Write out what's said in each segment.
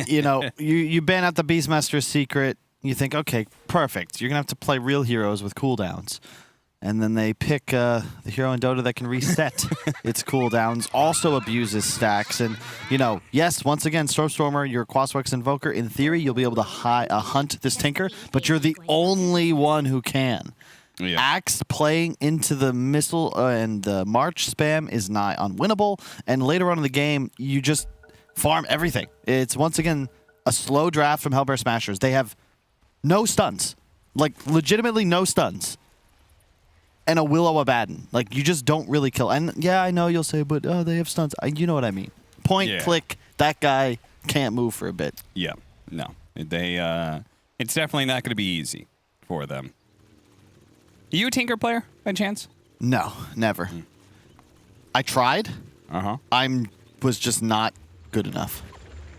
you know, you ban out the Beastmaster's secret. You think, okay, perfect. You're going to have to play real heroes with cooldowns. And then they pick the hero in Dota that can reset its cooldowns, also abuses stacks. And, you know, yes, once again, Stormstormer, your Quaswex Invoker, in theory, you'll be able to hunt this Tinker, but you're the only one who can. Yeah. Axe playing into the missile and the March spam is nigh unwinnable. And later on in the game, you just farm everything. It's, once again, a slow draft from Hellbear Smashers. They have no stuns. Like, legitimately no stuns. And a Willow Abaddon. Like, you just don't really kill. And yeah, I know you'll say, but oh, they have stuns. You know what I mean. Point, click, that guy can't move for a bit. Yeah, no. It's definitely not going to be easy for them. Are you a Tinker player, by chance? No, never. I tried. Was just not good enough.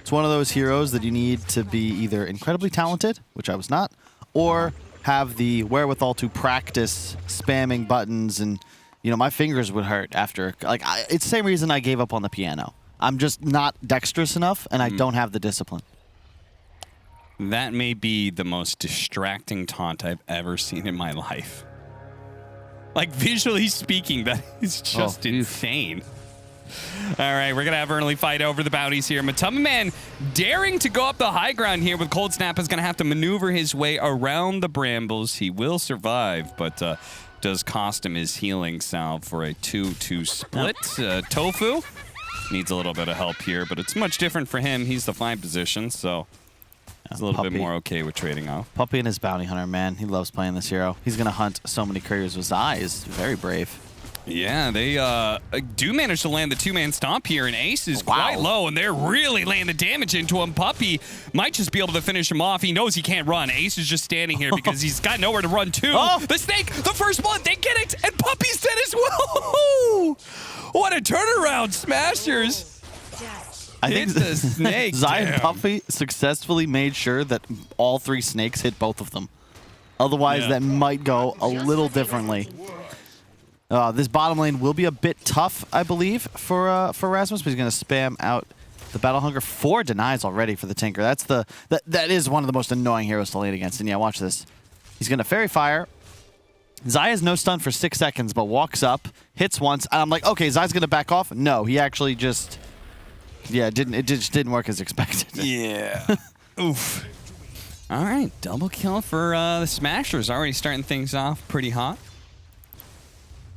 It's one of those heroes that you need to be either incredibly talented, which I was not, or have the wherewithal to practice spamming buttons, and you know my fingers would hurt after. Like it's the same reason I gave up on the piano. I'm just not dexterous enough, and I don't have the discipline. That may be the most distracting taunt I've ever seen in my life. Like visually speaking, that is just insane. All right, we're going to have an early fight over the bounties here. Matama Man daring to go up the high ground here with Cold Snap is going to have to maneuver his way around the brambles. He will survive, but does cost him his healing salve for a 2-2 split. Tofu needs a little bit of help here, but it's much different for him. He's the 5 position, so he's a little bit more okay with trading off. Puppy and his bounty hunter, man. He loves playing this hero. He's going to hunt so many couriers with Zai. Is very brave. Yeah, they do manage to land the 2-man stomp here, and Ace is quite low, and they're really laying the damage into him. Puppy might just be able to finish him off. He knows he can't run. Ace is just standing here because he's got nowhere to run to. The snake, the first blood, they get it, and Puppy's dead as well. What a turnaround, Smashers. I think the snake. Zai and Puppy successfully made sure that all 3 snakes hit both of them. Otherwise, that might go a little differently. This bottom lane will be a bit tough, I believe, for Rasmus, but he's going to spam out the Battle Hunger. 4 denies already for the Tinker. That is one of the most annoying heroes to lane against. And yeah, watch this. He's going to Fairy Fire. Zai has no stun for 6 seconds, but walks up, hits once, and I'm like, okay, Zai's going to back off. No, he actually just, it just didn't work as expected. Yeah. Oof. All right, double kill for the Smashers. Already starting things off pretty hot.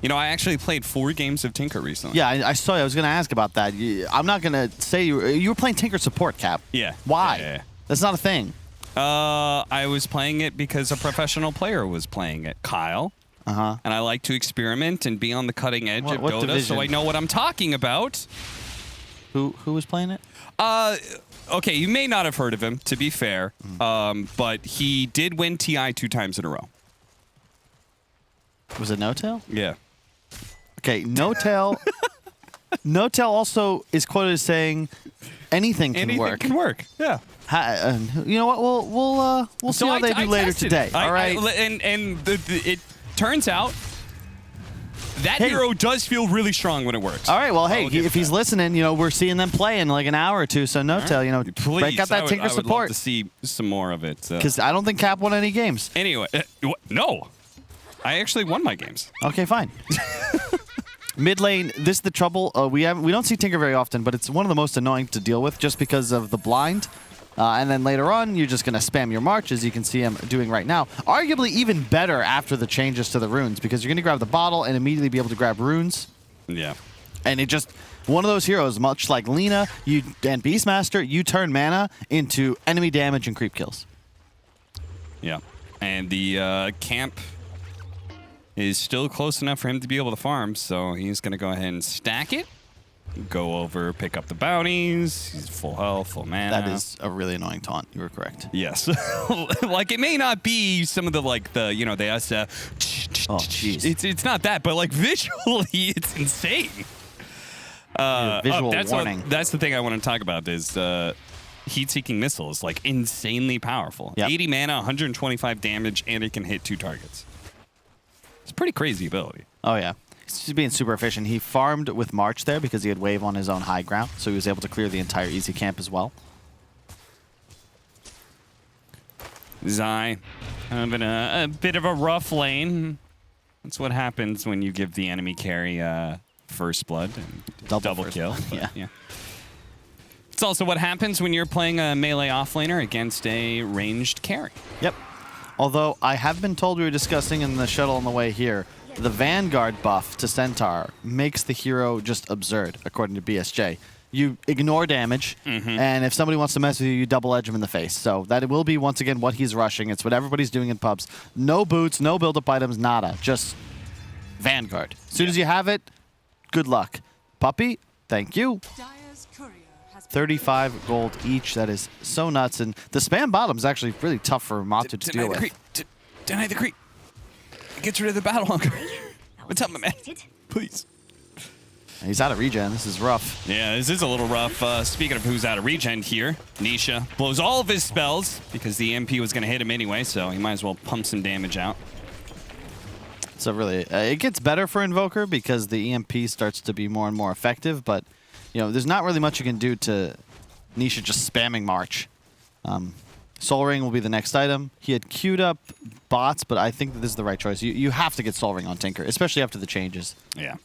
You know, I actually played 4 games of Tinker recently. Yeah, I saw you. I was going to ask about that. I'm not going to say you were playing Tinker support, Cap. Yeah. Why? Yeah. That's not a thing. I was playing it because a professional player was playing it, Kyle. And I like to experiment and be on the cutting edge of Dota, division? So I know what I'm talking about. Who was playing it? Okay, you may not have heard of him, to be fair, but he did win TI 2 times in a row. Was it No-Tail? Yeah. Okay, No-Tail. No-Tail also is quoted as saying anything can work. Anything can work. Yeah. You know what? We'll see how they do later today. All right. It turns out that hero does feel really strong when it works. All right. Well, hey, if he's listening, you know, we're seeing them play in like an hour or two. So No-Tail, you know, break out that Tinker support. I would love to see some more of it. Because I don't think Cap won any games. Anyway, no. I actually won my games. Okay, fine. Mid lane, this is the trouble. We don't see Tinker very often, but it's one of the most annoying to deal with just because of the blind. And then later on, you're just going to spam your March, as you can see him doing right now. Arguably even better after the changes to the runes, because you're going to grab the bottle and immediately be able to grab runes. Yeah. And it just, one of those heroes, much like Lina and Beastmaster, you turn mana into enemy damage and creep kills. Yeah. And the camp is still close enough for him to be able to farm, so he's going to go ahead and stack it, go over, pick up the bounties. He's full health, full mana. That is a really annoying taunt. You were correct. Yes. Like, it may not be some of the, like, the, you know, the oh, jeez. It's not that, but, like, visually, it's insane. Visual warning. That's the thing I want to talk about is heat-seeking missiles, like, insanely powerful. Yep. 80 mana, 125 damage, and it can hit 2 targets. It's a pretty crazy ability. Oh, yeah. He's just being super efficient. He farmed with March there because he had wave on his own high ground, so he was able to clear the entire easy camp as well. Zai having a bit of a rough lane. That's what happens when you give the enemy carry first blood and double kill. Yeah. It's also what happens when you're playing a melee offlaner against a ranged carry. Yep. Although I have been told, we were discussing in the shuttle on the way here, the Vanguard buff to Centaur makes the hero just absurd, according to BSJ. You ignore damage, and if somebody wants to mess with you, you double edge him in the face. So that will be, once again, what he's rushing. It's what everybody's doing in pubs. No boots, no build-up items, nada. Just Vanguard. As soon as you have it, good luck. Puppy, thank you. 35 gold each. That is so nuts. And the spam bottom is actually really tough for Matu to deal with. Deny the creep. It gets rid of the battle hunger. What's up, my man? Please. He's out of regen. This is rough. Yeah, this is a little rough. Speaking of who's out of regen here, Nisha blows all of his spells because the MP was going to hit him anyway, so he might as well pump some damage out. So really, it gets better for Invoker because the EMP starts to be more and more effective, but you know, there's not really much you can do to Nisha just spamming March. Soul Ring will be the next item. He had queued up bots, but I think that this is the right choice. You have to get Soul Ring on Tinker, especially after the changes. Yeah.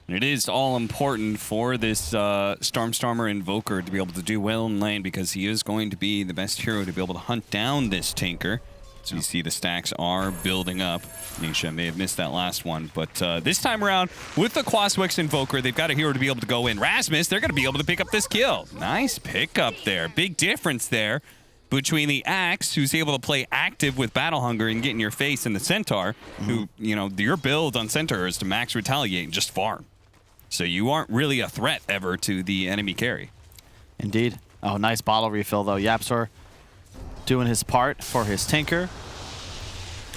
And it is all important for this Stormstormer Invoker to be able to do well in lane because he is going to be the best hero to be able to hunt down this Tinker. So you see the stacks are building up. Nisha may have missed that last one, but this time around, with the Quaswex Invoker, they've got a hero to be able to go in. Rasmus, they're going to be able to pick up this kill. Nice pickup there. Big difference there between the Axe, who's able to play active with Battle Hunger and get in your face, and the Centaur, who, you know, your build on Centaur is to max retaliate and just farm. So you aren't really a threat ever to the enemy carry. Indeed. Oh, nice bottle refill, though. Yapsor doing his part for his Tinker.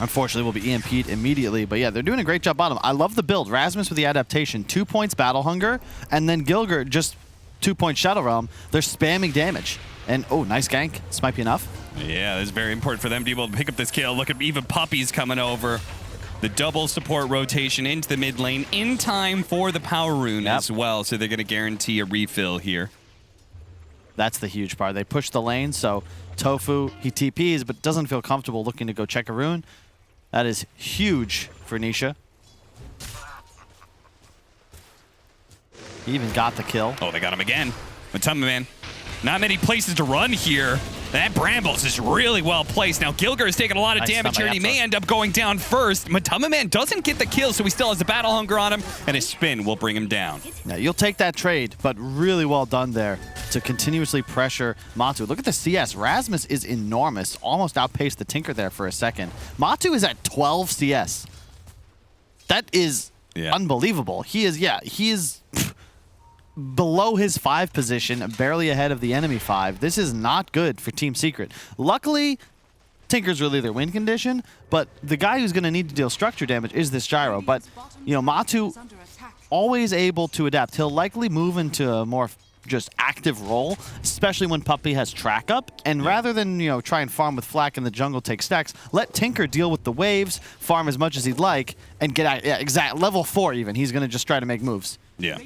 Unfortunately, will be EMP'd immediately, but yeah, they're doing a great job bottom. I love the build. Rasmus with the adaptation, 2 points Battle Hunger, and then Gilgert just 2 point Shadow Realm. They're spamming damage. And, oh, nice gank. This might be enough. Yeah, it's very important for them to be able to pick up this kill. Look at even Puppy's coming over. The double support rotation into the mid lane in time for the power rune as well, so they're going to guarantee a refill here. That's the huge part. They push the lane, so Tofu, he TPs, but doesn't feel comfortable looking to go check a rune. That is huge for Nisha. He even got the kill. Oh, they got him again. Matamba Man, not many places to run here. That Brambles is really well placed. Now, Gilgert is taking a lot of damage here, and he may end up going down first. Matamba Man doesn't get the kill, so he still has the Battle Hunger on him, and his spin will bring him down. Yeah, you'll take that trade, but really well done there to continuously pressure Matu. Look at the CS. Rasmus is enormous. Almost outpaced the Tinker there for a second. Matu is at 12 CS. That is unbelievable. He is below his 5 position, barely ahead of the enemy 5. This is not good for Team Secret. Luckily, Tinker's really their win condition, but the guy who's going to need to deal structure damage is this Gyro. But, you know, Matu always able to adapt. He'll likely move into a more just active role, especially when Puppy has track up. And rather than, you know, try and farm with Flak in the jungle, take stacks, let Tinker deal with the waves, farm as much as he'd like, and get out. Yeah, exact level 4 even. He's going to just try to make moves. Yeah.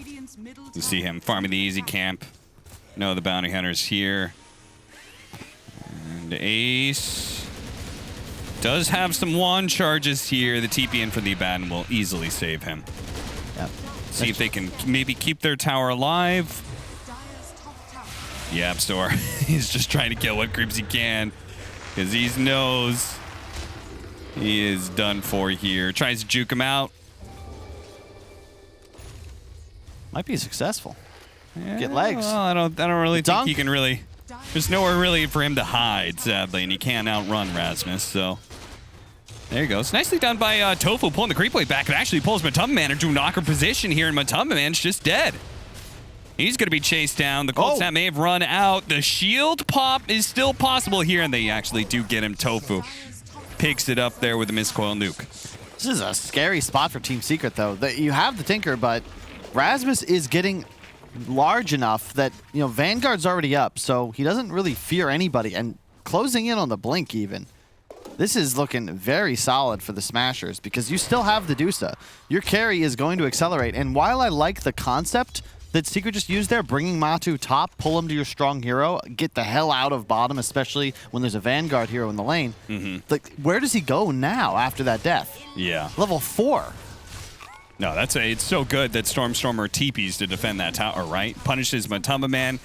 You see him farming the easy camp. No, the bounty hunter's here. And Ace does have some wand charges here. The TP in for the Abaddon will easily save him. Yep. See if they can maybe keep their tower alive. Yapstor, he's just trying to kill what creeps he can because he knows he is done for here. Tries to juke him out. Might be successful. Yeah, get legs. Well, I don't really think he can really. There's nowhere really for him to hide, sadly, and he can't outrun Rasmus. So there he goes. Nicely done by Tofu pulling the creep wave back. It actually pulls Matamba Man into a knocker position here, and Matamba Man's just dead. He's going to be chased down. The cold snap may have run out. The shield pop is still possible here, and they actually do get him. Tofu picks it up there with the miscoil nuke. This is a scary spot for Team Secret, though. You have the Tinker, but Rasmus is getting large enough that, you know, Vanguard's already up, so he doesn't really fear anybody, and closing in on the blink even. This is looking very solid for the Smashers because you still have the Dusa. Your carry is going to accelerate, and while I like the concept that Secret just used there, bringing Matu top, pull him to your strong hero, get the hell out of bottom, especially when there's a Vanguard hero in the lane. Like, where does he go now after that death? Yeah. Level 4. No, it's so good that Stormstormer TPs to defend that tower, right? Punishes Matumba Man.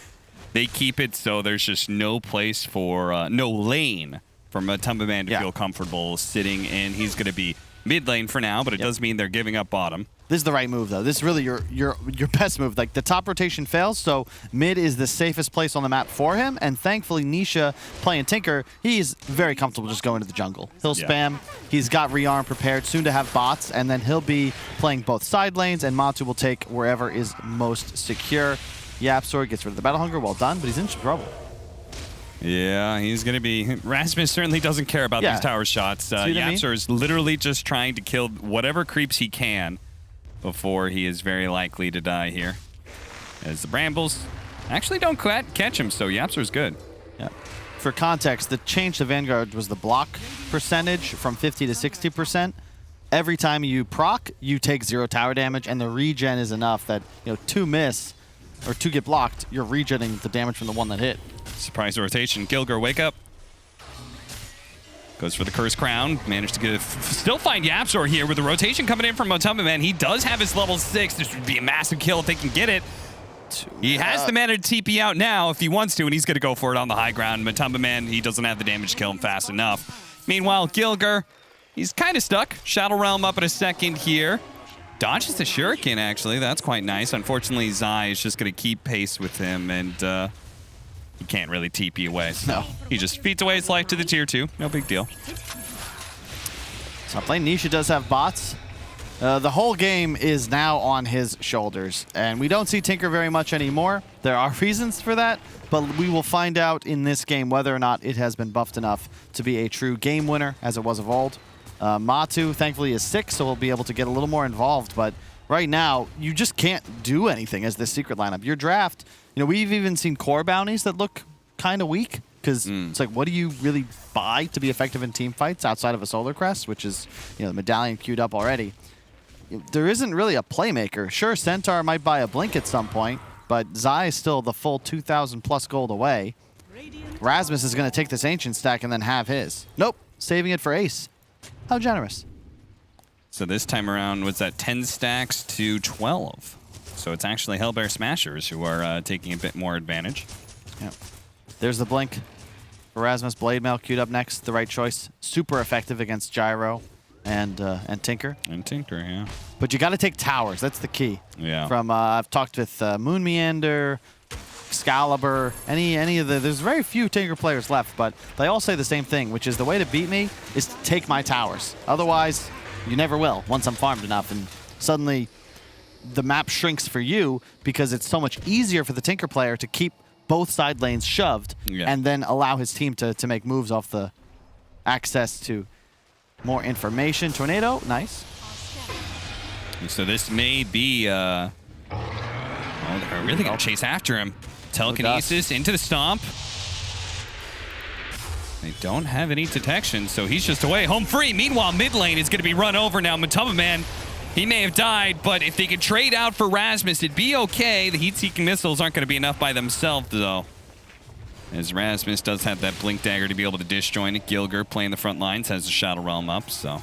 They keep it so there's just no place for, no lane for Matumba Man to feel comfortable sitting in. He's going to be mid lane for now, but it does mean they're giving up bottom. This is the right move, though. This is really your best move. Like, the top rotation fails, so mid is the safest place on the map for him, and thankfully Nisha playing Tinker, he's very comfortable just going to the jungle. He'll spam. He's got rearm prepared, soon to have bots, and then he'll be playing both side lanes, and Matu will take wherever is most secure. Yapzor gets rid of the Battle Hunger, well done, but he's in trouble. Yeah, he's going to be... Rasmus certainly doesn't care about these tower shots. Yapzor is literally just trying to kill whatever creeps he can before he is very likely to die here. As the Brambles actually don't catch him, so Yapzor's good. Yeah. For context, the change to Vanguard was the block percentage from 50 to 60%. Every time you proc, you take 0 tower damage, and the regen is enough that, 2 miss or 2 get blocked, you're regenning the damage from the one that hit. Surprise rotation. Gilger, wake up. Goes for the Curse Crown. Managed to still find Yapzor here with the rotation coming in from Matumba Man. He does have his level 6. This would be a massive kill if they can get it. He has the mana to TP out now if he wants to, and he's going to go for it on the high ground. Matumba Man, he doesn't have the damage to kill him fast enough. Meanwhile, Gilger, he's kind of stuck. Shadow Realm up in a second here. Dodges the Shuriken, actually. That's quite nice. Unfortunately, Zai is just going to keep pace with him, and he can't really TP away. So he just feeds away his life to the tier 2. No big deal. Top lane, Nisha does have bots. The whole game is now on his shoulders, and we don't see Tinker very much anymore. There are reasons for that, but we will find out in this game whether or not it has been buffed enough to be a true game winner, as it was of old. Matu, thankfully, is 6, so we'll be able to get a little more involved. But right now, you just can't do anything as this Secret lineup. Your draft, we've even seen core bounties that look kind of weak, because it's like, what do you really buy to be effective in team fights outside of a Solar Crest, which is, the medallion queued up already? There isn't really a playmaker. Sure, Centaur might buy a Blink at some point, but Zai is still the full 2,000 plus gold away. Rasmus is going to take this Ancient stack and then have his. Nope, saving it for Ace. How generous. So this time around, was that 10 stacks to 12? So it's actually Hellbear Smashers who are taking a bit more advantage. Yep. There's the Blink. Erasmus Blade Mail queued up next. The right choice. Super effective against Gyro and Tinker. And Tinker, yeah. But you got to take towers. That's the key. Yeah. From I've talked with Moon Meander, Excalibur, any of the... There's very few Tinker players left, but they all say the same thing, which is the way to beat me is to take my towers. Otherwise, you never will once I'm farmed enough, and suddenly the map shrinks for you because it's so much easier for the Tinker player to keep both side lanes shoved and then allow his team to make moves off the access to more information. Tornado, nice. So this may be... oh, they're really going to chase after him. Telekinesis into the stomp. They don't have any detection, so he's just away. Home free. Meanwhile, mid lane is going to be run over now. Matumba Man, he may have died, but if they could trade out for Rasmus, it'd be okay. The heat-seeking missiles aren't going to be enough by themselves, though. As Rasmus does have that Blink Dagger to be able to disjoin it. Gilger playing the front lines, has the Shadow Realm up, so...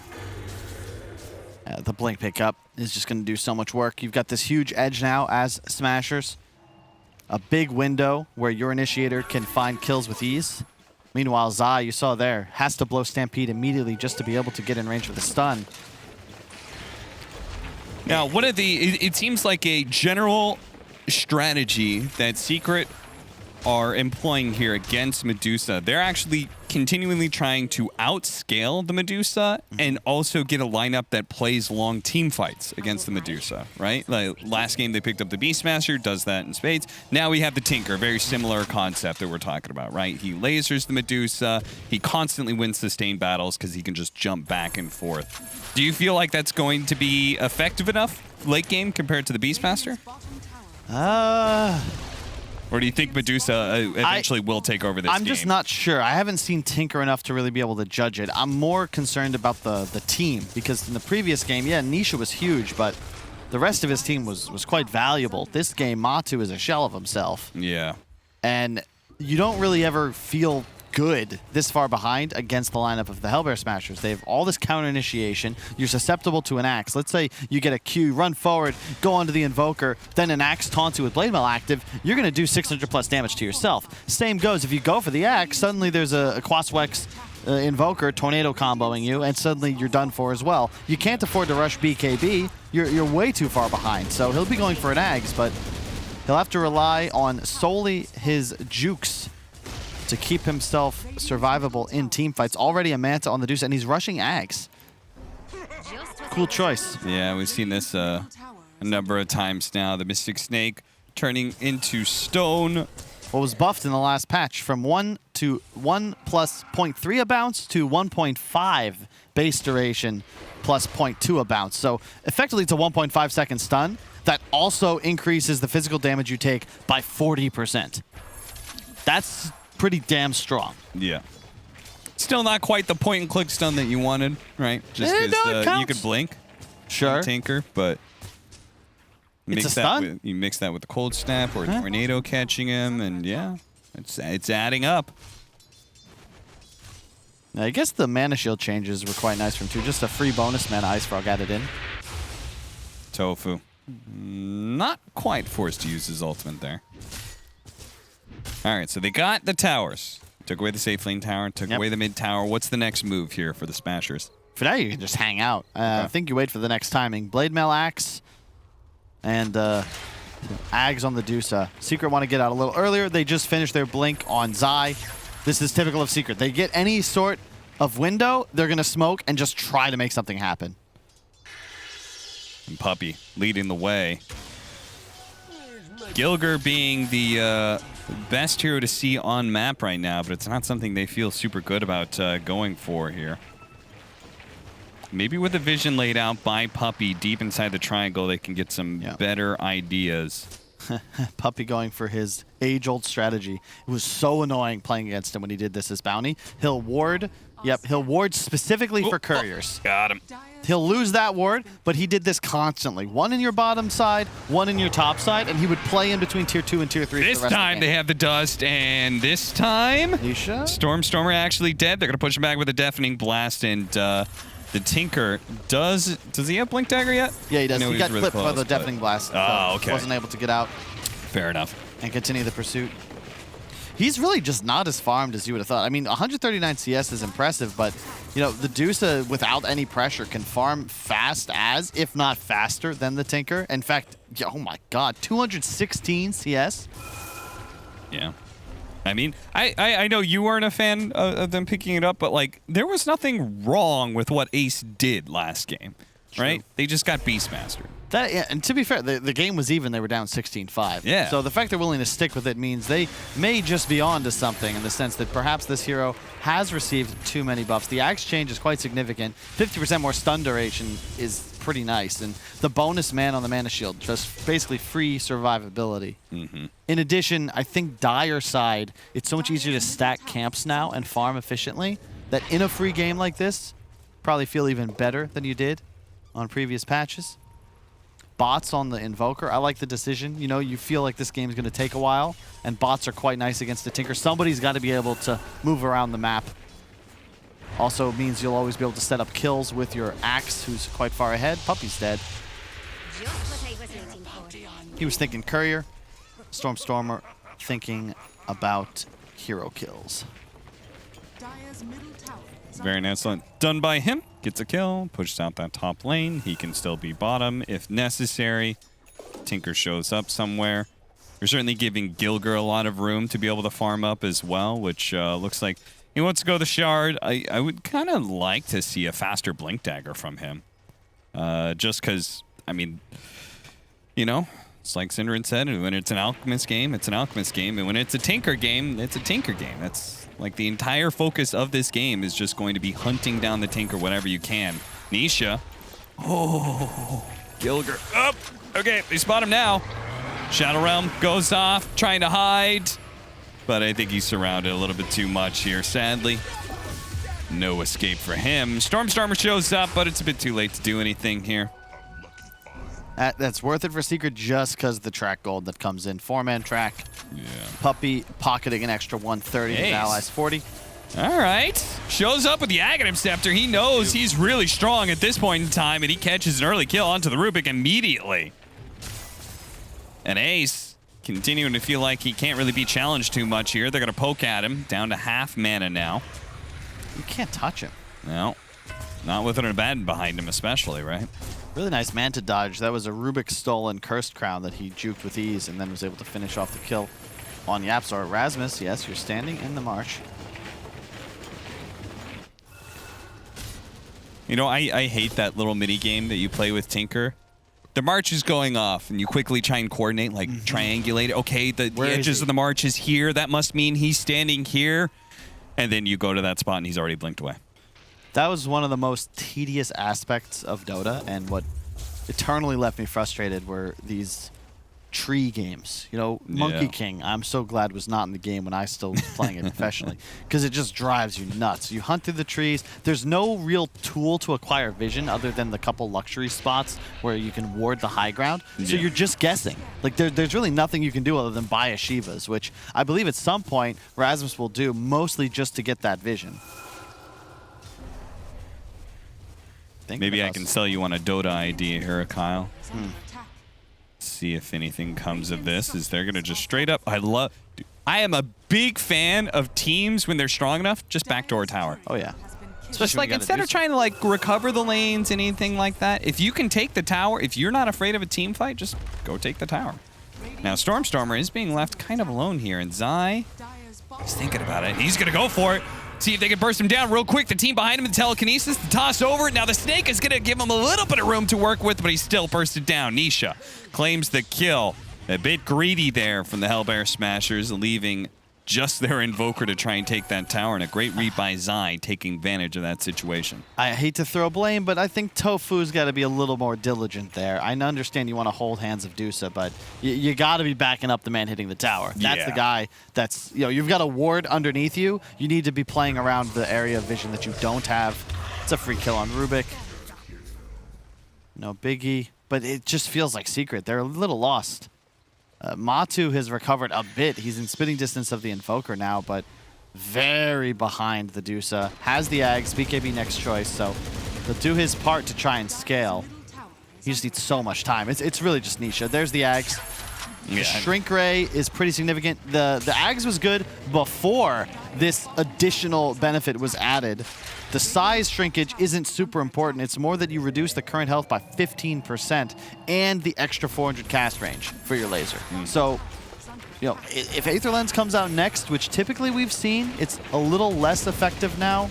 the Blink pickup is just going to do so much work. You've got this huge edge now as Smashers. A big window where your Initiator can find kills with ease. Meanwhile, Zai, you saw there, has to blow Stampede immediately just to be able to get in range with a stun. Now, one of the... It seems like a general strategy that Secret are employing here against Medusa. They're actually continually trying to outscale the Medusa and also get a lineup that plays long team fights against the Medusa, right? Like last game they picked up the Beastmaster, does that in spades. Now we have the Tinker, very similar concept that we're talking about, right? He lasers the Medusa. He constantly wins sustained battles because he can just jump back and forth. Do you feel like that's going to be effective enough late game compared to the Beastmaster? Or do you think Medusa eventually will take over this game? I'm just not sure. I haven't seen Tinker enough to really be able to judge it. I'm more concerned about the team, because in the previous game, yeah, Nisha was huge, but the rest of his team was quite valuable. This game, Matu is a shell of himself. Yeah. And you don't really ever feel good this far behind against the lineup of the Hellbear Smashers. They have all this counter initiation. You're susceptible to an axe. Let's say you get a Q, run forward, go onto the Invoker, then an axe taunts you with Blade Mail active, you're going to do 600 plus damage to yourself. Same goes if you go for the axe, suddenly there's a Quaswex Invoker tornado comboing you, and suddenly you're done for as well. You can't afford to rush BKB. You're way too far behind. So he'll be going for an axe, but he'll have to rely on solely his jukes to keep himself survivable in team fights. Already a Manta on the Deuce, and he's rushing Ags. Cool choice. Yeah, we've seen this a number of times now. The Mystic Snake turning into stone. What was buffed in the last patch from 1 to 1 plus 0.3 a bounce to 1.5 base duration plus 0.2 a bounce. So effectively it's a 1.5 second stun that also increases the physical damage you take by 40%. That's pretty damn strong. Yeah. Still not quite the point and click stun that you wanted, right? Just because you could blink. Sure. Tinker, but It's a stun. You mix that with the cold snap or a tornado catching him, and yeah, it's adding up. Now, I guess the mana shield changes were quite nice from 2. Just a free bonus mana Ice Frog added in. Tofu. Not quite forced to use his ultimate there. All right, so they got the towers. Took away the safe lane tower, took away the mid tower. What's the next move here for the Smashers? For now, you can just hang out. I think you wait for the next timing. Blade Mail Axe and Ags on the Deuce. Secret want to get out a little earlier. They just finished their blink on Zai. This is typical of Secret. They get any sort of window, they're going to smoke and just try to make something happen. And Puppy leading the way. Gilger being the best hero to see on map right now, but it's not something they feel super good about going for here. Maybe with the vision laid out by Puppy deep inside the triangle, they can get some better ideas. Puppy going for his age-old strategy. It was so annoying playing against him when he did this as bounty. He'll ward. Yep, he'll ward specifically for couriers. Got him. He'll lose that ward, but he did this constantly. One in your bottom side, one in your top side, and he would play in between tier 2 and tier 3. This time they have the dust, and this time Nisha? Stormer actually dead. They're going to push him back with a deafening blast, and the Tinker does he have Blink Dagger yet? Yeah, he does. He got really clipped by close, the deafening blast. Oh, okay. Wasn't able to get out. Fair enough. And continue the pursuit. He's really just not as farmed as you would have thought. I mean, 139 CS is impressive, but you know, the Deuce without any pressure can farm fast as, if not faster than the Tinker. In fact, oh my god, 216 CS. Yeah. I mean, I know you weren't a fan of them picking it up, but like there was nothing wrong with what Ace did last game, right? They just got Beastmastered. And to be fair, the game was even. They were down 16-5. Yeah. So the fact they're willing to stick with it means they may just be on to something in the sense that perhaps this hero has received too many buffs. The axe change is quite significant. 50% more stun duration is pretty nice. And the bonus man on the mana shield, just basically free survivability. In addition, I think Dire side, it's so much easier to stack camps now and farm efficiently that in a free game like this, probably feel even better than you did on previous patches. Bots on the Invoker. I like the decision. You know, you feel like this game is going to take a while, and bots are quite nice against the Tinker. Somebody's got to be able to move around the map. Also means you'll always be able to set up kills with your Axe, who's quite far ahead. Puppy's dead. He was thinking Courier. Stormer thinking about hero kills. Very nicely done by him. Gets a kill, pushes out that top lane. He can still be bottom if necessary. Tinker shows up somewhere. You're certainly giving Gilger a lot of room to be able to farm up as well, which looks like he wants to go the Shard. I would kind of like to see a faster Blink Dagger from him. Just because, I mean, you know, it's like Synderen said, when it's an Alchemist game, it's an Alchemist game. And when it's a Tinker game, it's a Tinker game. That's like the entire focus of this game is just going to be hunting down the Tinker whenever you can. Nisha. Oh, Gilger up. Okay, they spot him now. Shadow Realm goes off, trying to hide. But I think he's surrounded a little bit too much here, sadly. No escape for him. Stormer shows up, but it's a bit too late to do anything here. That's worth it for Secret just because the track gold that comes in. 4-man track. Yeah. Puppey pocketing an extra 130 with allies 40. All right. Shows up with the Aghanim Scepter. He knows he's really strong at this point in time, and he catches an early kill onto the Rubik immediately. And Ace continuing to feel like he can't really be challenged too much here. They're going to poke at him. Down to half mana now. You can't touch him. No. Not with an Abaddon behind him especially, right? Really nice Manta dodge. That was a Rubik stolen Cursed Crown that he juked with ease and then was able to finish off the kill on Yapzor. Rasmus, yes, you're standing in the marsh. You know, I hate that little mini game that you play with Tinker. The march is going off, and you quickly try and coordinate, like triangulate. Okay, the edges of the march is here. That must mean he's standing here. And then you go to that spot, and he's already blinked away. That was one of the most tedious aspects of Dota, and what eternally left me frustrated were these tree games. You know, Monkey King, I'm so glad was not in the game when I still was playing it professionally, because it just drives you nuts. You hunt through the trees. There's no real tool to acquire vision other than the couple luxury spots where you can ward the high ground. So you're just guessing. Like there's really nothing you can do other than buy a Shivas, which I believe at some point Rasmus will do, mostly just to get that vision. Maybe I can sell you on a Dota idea here, Kyle. See if anything comes of this. Is they're gonna just straight up? I am a big fan of teams when they're strong enough, just backdoor tower. Oh yeah. Just like instead of trying to like recover the lanes, anything like that. If you can take the tower, if you're not afraid of a team fight, just go take the tower. Now Stormstormer is being left kind of alone here, and Zai is thinking about it. He's gonna go for it. See if they can burst him down real quick. The team behind him, the telekinesis, the toss over. Now the snake is going to give him a little bit of room to work with, but he's still bursted down. Nisha claims the kill. A bit greedy there from the Hellbear Smashers, leaving just their Invoker to try and take that tower, and a great read by Zai taking advantage of that situation. I hate to throw blame, but I think Tofu's got to be a little more diligent there. I understand you want to hold hands of Dusa, but you got to be backing up the man hitting the tower. That's the guy that's, you know, you've got a ward underneath you. You need to be playing around the area of vision that you don't have. It's a free kill on Rubik. No biggie, but it just feels like Secret. They're a little lost. Matu has recovered a bit. He's in spitting distance of the Invoker now, but very behind the Dusa. Has the Ags, BKB next choice, so he'll do his part to try and scale. He just needs so much time. It's really just Nisha. There's the Ags. The Shrink Ray is pretty significant. The Ags was good before this additional benefit was added. The size shrinkage isn't super important. It's more that you reduce the current health by 15% and the extra 400 cast range for your laser. So, you know, if Aether Lens comes out next, which typically we've seen, it's a little less effective now.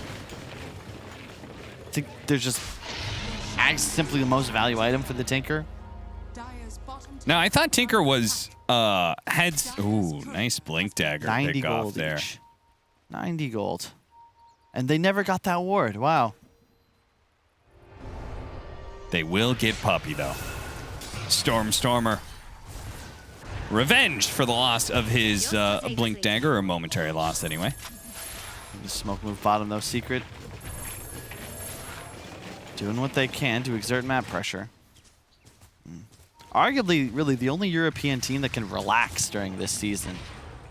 I think there's just Ags simply the most value item for the Tinker. Now, I thought Tinker was heads. Ooh, nice Blink Dagger 90 pick off gold there. each. 90 gold. And they never got that ward. Wow. They will get Puppey, though. Stormer. Revenge for the loss of his Blink Dagger, or a momentary loss anyway. The smoke move bottom, though, Secret. Doing what they can to exert map pressure. Arguably, really, the only European team that can relax during this season.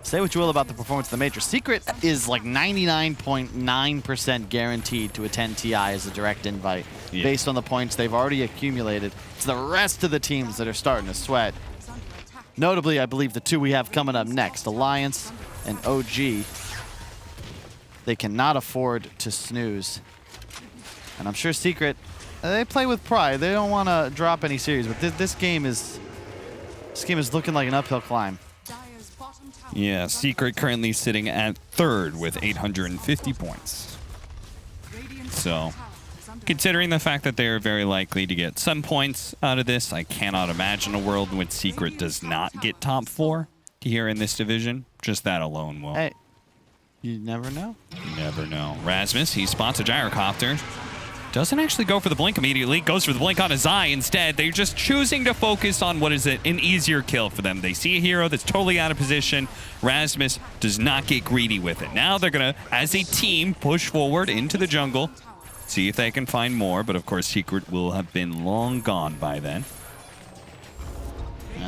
Say what you will about the performance of the Major. Secret is like 99.9% guaranteed to attend TI as a direct invite based on the points they've already accumulated. It's the rest of the teams that are starting to sweat. Notably, I believe the two we have coming up next, Alliance and OG. They cannot afford to snooze. And I'm sure Secret, they play with pride. They don't want to drop any series, but this game is looking like an uphill climb. Yeah, Secret currently sitting at third with 850 points. So, considering the fact that they're very likely to get some points out of this, I cannot imagine a world in which Secret does not get top 4 here in this division. Just that alone will. Hey, you never know. You never know. Rasmus, he spots a gyrocopter. Doesn't actually go for the blink immediately. Goes for the blink on a Zai instead. They're just choosing to focus on what is an easier kill for them. They see a hero that's totally out of position. Rasmus does not get greedy with it. Now they're going to, as a team, push forward into the jungle. See if they can find more. But of course, Secret will have been long gone by then.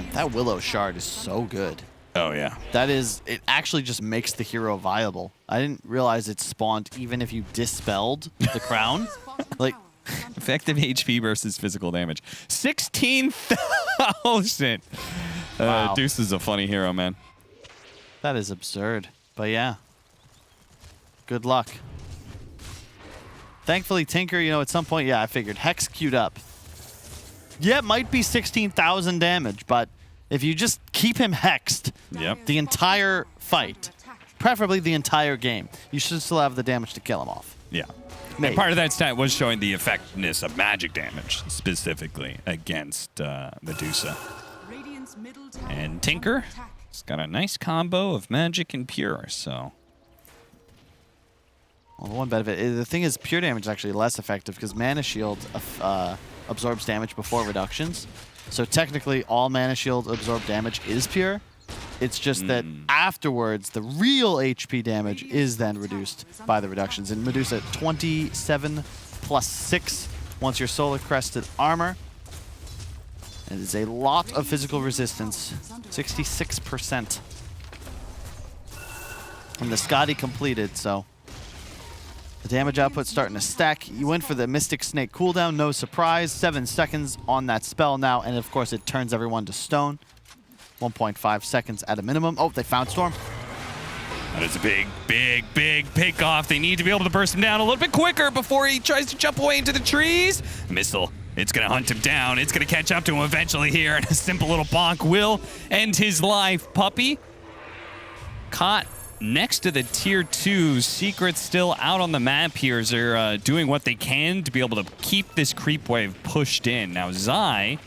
man. That Willow shard is so good. Oh, yeah. That is, it actually just makes the hero viable. I didn't realize it spawned even if you dispelled the crown. Like, effective HP versus physical damage. 16,000. Wow. Deuce is a funny hero, man. that is absurd. But yeah, good luck. Thankfully, Tinker, you know, at some point, yeah, I figured Hex queued up. Yeah, it might be 16,000 damage, but if you just keep him hexed the entire fight, preferably the entire game, you should still have the damage to kill him off. Yeah. Maybe. And part of that stat was showing the effectiveness of magic damage, specifically against Medusa. And Tinker has got a nice combo of magic and pure, so... Well, the one benefit, the thing is, pure damage is actually less effective because Mana Shield absorbs damage before reductions. So technically, all Mana Shield absorbed damage is pure. It's just that afterwards, the real HP damage is then reduced by the reductions. In Medusa, 27 plus 6 once you're Solar Crested Armor. It is a lot of physical resistance, 66%. And the Scotty completed, so the damage output's starting to stack. You went for the Mystic Snake cooldown, no surprise. 7 seconds on that spell now, and of course it turns everyone to stone. 1.5 seconds at a minimum. Oh, they found Storm. That is a big, big, big pick off. They need to be able to burst him down a little bit quicker before he tries to jump away into the trees. Missile. It's going to hunt him down. It's going to catch up to him eventually here, and a simple little bonk will end his life. Puppy caught next to the tier 2. Secret still out on the map here as they're doing what they can to be able to keep this creep wave pushed in. Now, Zai,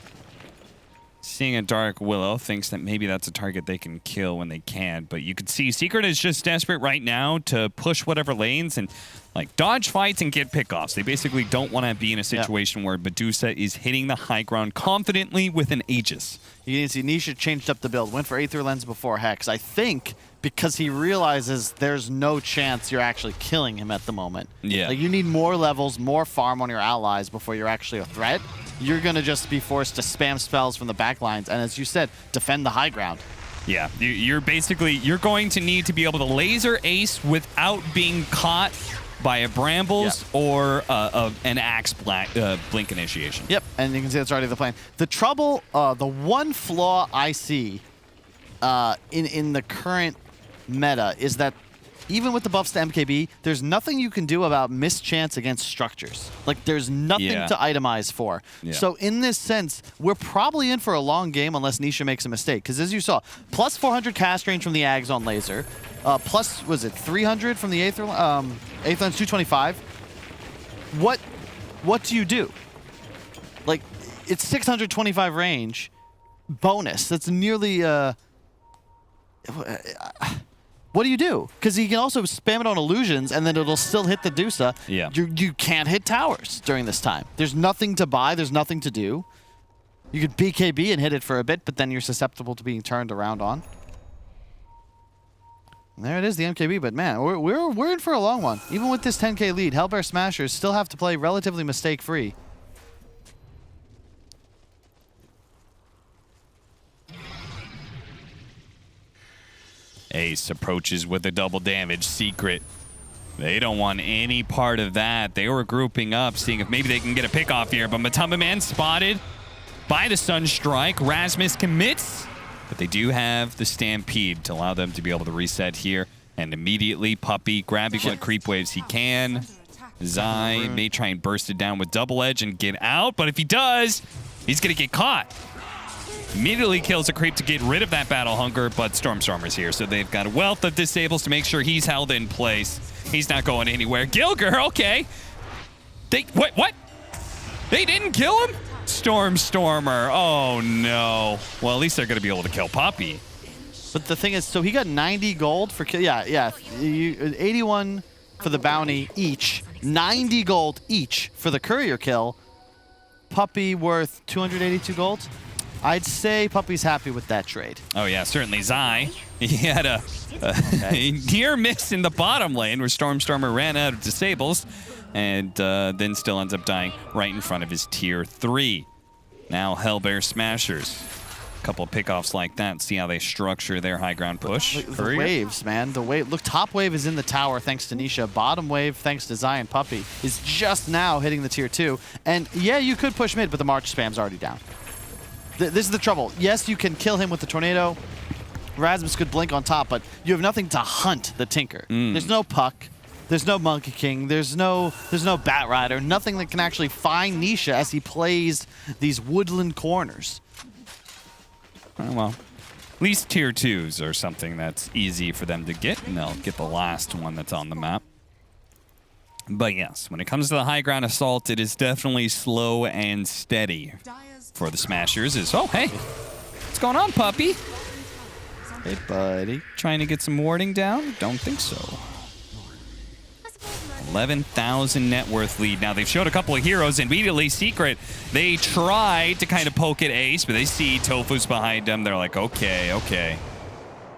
seeing a Dark Willow, thinks that maybe that's a target they can kill when they can. But you can see Secret is just desperate right now to push whatever lanes and like dodge fights and get pickoffs. They basically don't want to be in a situation where Medusa is hitting the high ground confidently with an Aegis. You can see Nisha changed up the build, went for Aether Lens before Hex. I think because he realizes there's no chance you're actually killing him at the moment. Yeah. Like, you need more levels, more farm on your allies before you're actually a threat. You're going to just be forced to spam spells from the back lines, and as you said, defend the high ground. Yeah, you're going to need to be able to laser ace without being caught by a Brambles or an Axe Blink initiation. Yep, and you can see that's already the plan. The trouble, the one flaw I see in the current meta is that even with the buffs to MKB, there's nothing you can do about mischance against structures. Like, there's nothing to itemize for. Yeah. So in this sense, we're probably in for a long game unless Nisha makes a mistake. Because as you saw, plus 400 cast range from the Ags on laser, plus, was it 300 from the Aether Lens, 225. What do you do? Like, it's 625 range bonus. That's nearly what do you do? Because he can also spam it on illusions, and then it'll still hit the Dusa. Yeah. You can't hit towers during this time. There's nothing to buy. There's nothing to do. You could BKB and hit it for a bit, but then you're susceptible to being turned around on. And there it is, the MKB. But man, we're in for a long one. Even with this 10K lead, Hellbear Smashers still have to play relatively mistake-free. Ace approaches with a double damage. Secret, they don't want any part of that. They were grouping up, seeing if maybe they can get a pick off here, but Matamba Man spotted by the Sunstrike. Rasmus commits, but they do have the Stampede to allow them to be able to reset here. And immediately, Puppy grabbing what creep waves he can. Zai may try and burst it down with double edge and get out, but if he does, he's gonna get caught. Immediately kills a creep to get rid of that battle hunger, but Stormstormer's here, so they've got a wealth of disables to make sure he's held in place. He's not going anywhere. Gilger, okay. What? They didn't kill him? Stormstormer, oh no. Well, at least they're gonna be able to kill Poppy. But the thing is, so he got 90 gold for kill. Yeah. 81 for the bounty each, 90 gold each for the courier kill. Puppy worth 282 gold. I'd say Puppy's happy with that trade. Oh yeah, certainly. Zai, he had a near miss in the bottom lane where Stormstormer ran out of disables and then still ends up dying right in front of his tier 3. Now Hellbear Smashers. couple of pickoffs like that, see how they structure their high ground push. Look, the waves, man. The wave. Look, top wave is in the tower thanks to Nisha. Bottom wave, thanks to Zion Puppy, is just now hitting the tier 2. And yeah, you could push mid, but the March spam's already down. This is the trouble. Yes, you can kill him with the tornado. Rasmus could blink on top, but you have nothing to hunt the Tinker. There's no Puck. There's no Monkey King. There's no Bat Rider. Nothing that can actually find Nisha as he plays these woodland corners. Oh, well, at least tier 2s are something that's easy for them to get, and they'll get the last one that's on the map. But yes, when it comes to the high ground assault, it is definitely slow and steady for the Smashers. Oh, hey, what's going on, puppy? Hey, buddy. Trying to get some warding down? Don't think so. 11,000 net worth lead. Now, they've showed a couple of heroes. Immediately, Secret, they tried to kind of poke at Ace, but they see Tofu's behind them. They're like, okay, okay.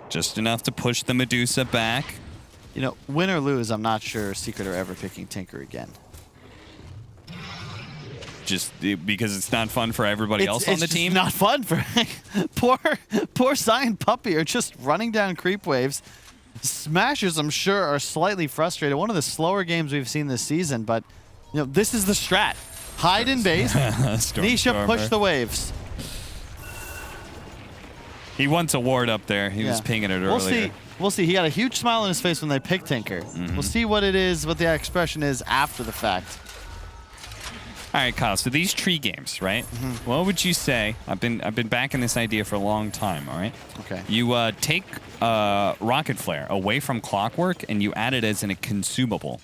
Just enough to push the Medusa back. You know, win or lose, I'm not sure Secret are ever picking Tinker again. Just because it's not fun for everybody else on the team? It's not fun for poor Zion Puppy are just running down creep waves. Smashers, I'm sure, are slightly frustrated. One of the slower games we've seen this season, but you know, this is the strat. Hide in base. Nisha, push the waves. He wants a ward up there. He was pinging it earlier. We'll see. He got a huge smile on his face when they picked Tinker. We'll see what it is, what the expression is after the fact. All right, Kyle, so these tree games, right? What would you say? I've been backing this idea for a long time, all right? Okay. You take Rocket Flare away from Clockwork and you add it as a consumable,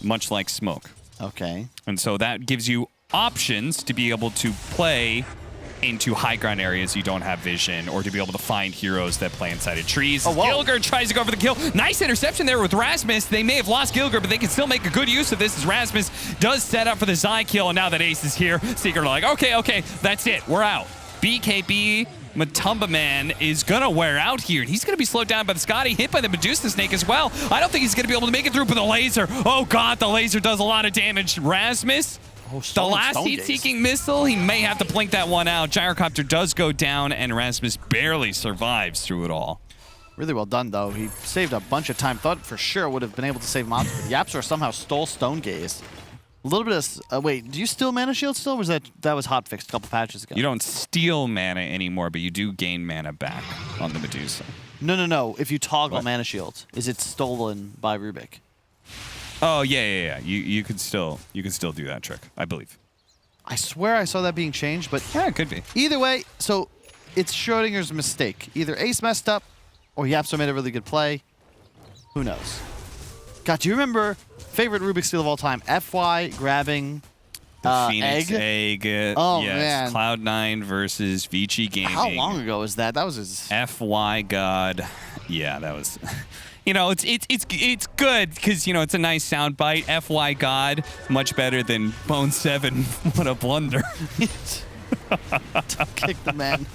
much like Smoke. Okay. And so that gives you options to be able to play into high ground areas you don't have vision, or to be able to find heroes that play inside of trees. Gilgir tries to go for the kill. Nice interception there with Rasmus. They may have lost Gilgir, but they can still make a good use of this as Rasmus does set up for the Zai kill, and now that Ace is here, Secret are like, okay, that's it. We're out. BKB Matumba Man is gonna wear out here. He's gonna be slowed down by the Scotty, hit by the Medusa Snake as well. I don't think he's gonna be able to make it through with the laser. Oh God, the laser does a lot of damage. Rasmus, the last heat-seeking missile, he may have to blink that one out. Gyrocopter does go down, and Rasmus barely survives through it all. Really well done, though. He saved a bunch of time. Thought for sure would have been able to save Monster, but Yapsor somehow stole Stone Gaze. A little bit of... wait, do you steal Mana Shield still, or was that was hotfixed a couple patches ago? You don't steal mana anymore, but you do gain mana back on the Medusa. No. If you toggle Mana Shield, is it stolen by Rubik? Oh, yeah. You could still do that trick, I believe. I swear I saw that being changed, but... yeah, it could be. Either way, so it's Schrodinger's mistake. Either Ace messed up, or Yapsor made a really good play. Who knows? God, do you remember favorite Rubik steal of all time? FY grabbing the Phoenix Egg. Oh, yes, man. Cloud9 versus Vici Gaming. How long ago was that? That was his... FY God. Yeah, that was... You know, it's good because, you know, it's a nice sound bite. FY God, much better than Bone 7. What a blunder. Kick the man.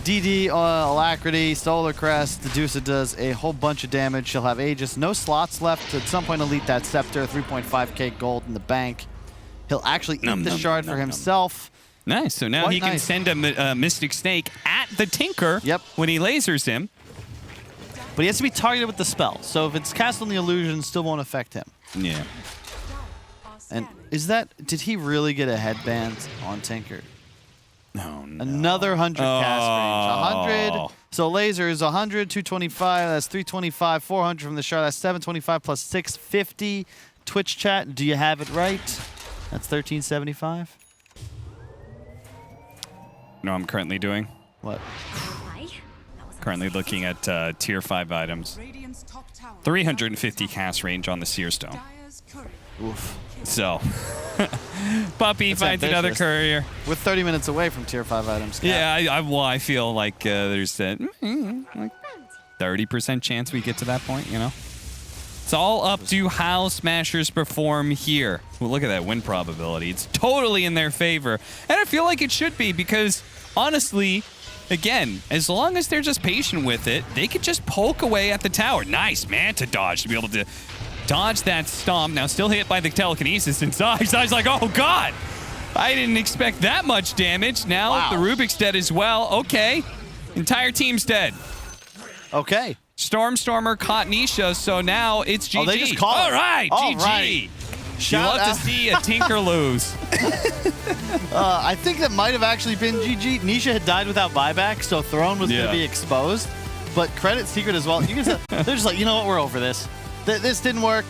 DD, Alacrity, Solar Crest. Medusa does a whole bunch of damage. She'll have Aegis. No slots left. At some point, elite that Scepter. 3.5k gold in the bank. He'll actually eat the shard for himself. Nice. So now he can send a Mystic Snake at the Tinker when he lasers him. But he has to be targeted with the spell. So if it's cast on the illusion, it still won't affect him. Yeah. And is that... did he really get a headband on Tinker? No. Another 100 cast range. 100. So laser is 100, 225. That's 325. 400 from the shard. That's 725 plus 650. Twitch chat, do you have it right? That's 1375. No, I'm currently doing. What? Currently looking at tier 5 items. 350 cast range on the Seer Stone. Oof. So, Puppy finds another courier. We're 30 minutes away from tier 5 items. Cap. Yeah, I feel like there's that like 30% chance we get to that point, you know? It's all up to how Smashers perform here. Well, look at that win probability. It's totally in their favor. And I feel like it should be because, honestly... again, as long as they're just patient with it, they could just poke away at the tower. Nice Manta dodge to be able to dodge that stomp. Now still hit by the telekinesis inside. Zai's like, oh God! I didn't expect that much damage. Now Wow. the Rubik's dead as well. Okay. Entire team's dead. Okay. Stormer caught Nisha, so now it's GG. Oh, they just called it. All right, All GG. right. You Shout love out. to see a tinker lose. I think that might have actually been GG. Nisha had died without buyback, so Throne was going Yeah. to be exposed. But credit Secret as well. You can say, they're just like, you know what? We're over this. This didn't work.